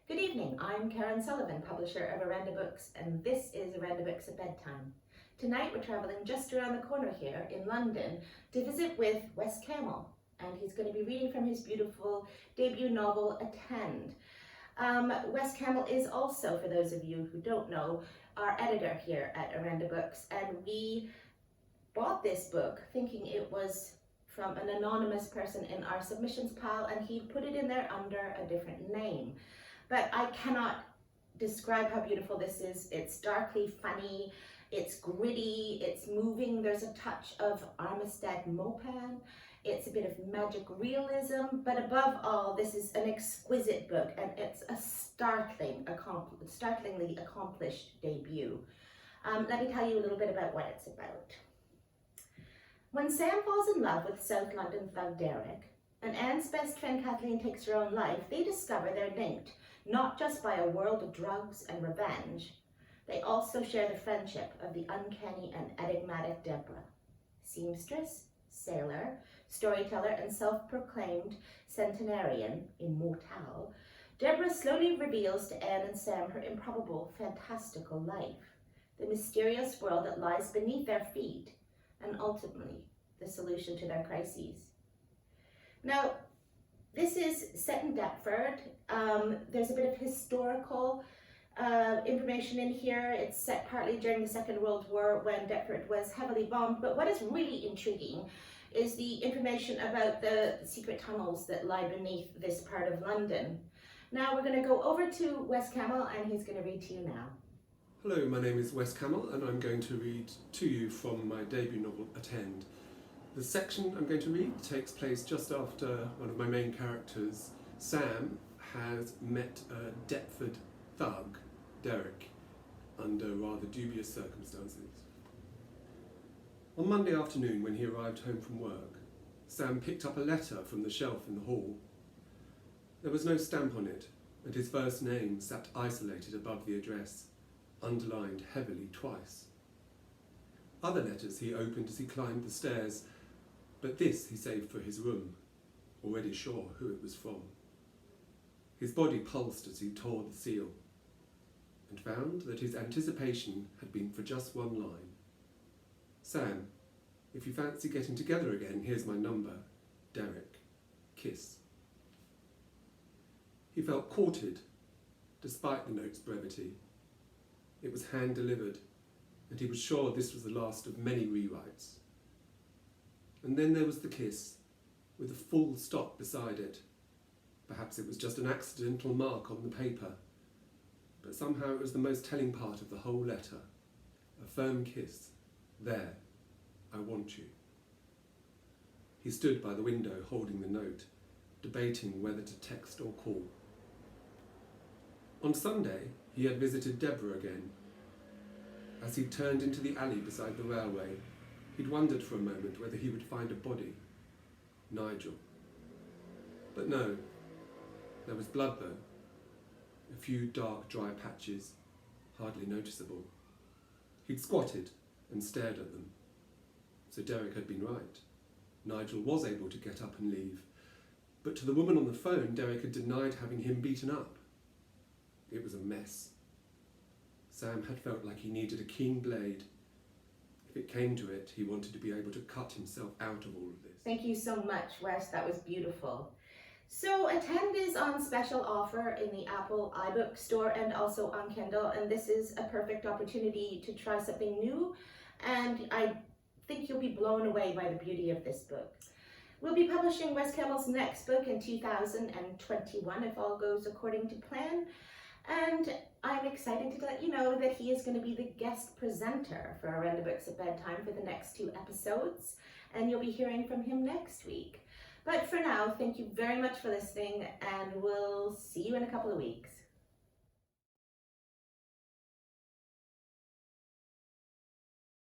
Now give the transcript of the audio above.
Good evening, I'm Karen Sullivan, publisher of Orenda Books, and this is Orenda Books at Bedtime. Tonight we're travelling just around the corner here in London to visit with Wes Camel, and he's going to be reading from his beautiful debut novel, Attend. Wes Camel is also, for those of you who don't know, our editor here at Orenda Books, and we bought this book thinking it was from an anonymous person in our submissions pile, and he put it in there under a different name. But I cannot describe how beautiful this is. It's darkly funny, it's gritty, it's moving, there's a touch of Armistead Maupin, it's a bit of magic realism, but above all, this is an exquisite book, and it's a startlingly accomplished debut. Let me tell you a little bit about what it's about. When Sam falls in love with South London thug Derek, and Anne's best friend Kathleen takes her own life, they discover they're linked, not just by a world of drugs and revenge. They also share the friendship of the uncanny and enigmatic Deborah. Seamstress, sailor, storyteller, and self-proclaimed centenarian, immortal, Deborah slowly reveals to Anne and Sam her improbable, fantastical life, the mysterious world that lies beneath their feet, and ultimately the solution to their crises. Now, this is set in Deptford. There's a bit of historical information in here. It's set partly during the Second World War when Deptford was heavily bombed, but what is really intriguing is the information about the secret tunnels that lie beneath this part of London. Now we're going to go over to Wes Camel, and he's going to read to you now. Hello, my name is Wes Camel, and I'm going to read to you from my debut novel, Attend. The section I'm going to read takes place just after one of my main characters, Sam, has met a Deptford thug, Derek, under rather dubious circumstances. On Monday afternoon, when he arrived home from work, Sam picked up a letter from the shelf in the hall. There was no stamp on it, and his first name sat isolated above the address, underlined heavily twice. Other letters he opened as he climbed the stairs, but this he saved for his room, already sure who it was from. His body pulsed as he tore the seal, and found that his anticipation had been for just one line. Sam, if you fancy getting together again, here's my number. Derek. Kiss. He felt courted, despite the note's brevity. It was hand-delivered, and he was sure this was the last of many rewrites. And then there was the kiss, with a full stop beside it. Perhaps it was just an accidental mark on the paper, but somehow it was the most telling part of the whole letter. A firm kiss. There, I want you. He stood by the window holding the note, debating whether to text or call. On Sunday, he had visited Deborah again. As he turned into the alley beside the railway, he'd wondered for a moment whether he would find a body. Nigel. But no, there was blood though. A few dark, dry patches, hardly noticeable. He'd squatted and stared at them. So Derek had been right. Nigel was able to get up and leave. But to the woman on the phone, Derek had denied having him beaten up. It was a mess. Sam had felt like he needed a keen blade. If it came to it, he wanted to be able to cut himself out of all of this. Thank you so much, Wes. That was beautiful. So Attend is on special offer in the Apple iBook store and also on Kindle, and this is a perfect opportunity to try something new, and I think you'll be blown away by the beauty of this book. We'll be publishing Wes Camel's next book in 2021 if all goes according to plan, and I'm excited to let you know that he is going to be the guest presenter for Orenda Books at Bedtime for the next 2 episodes, and you'll be hearing from him next week. But for now, thank you very much for listening, and we'll see you in a couple of weeks.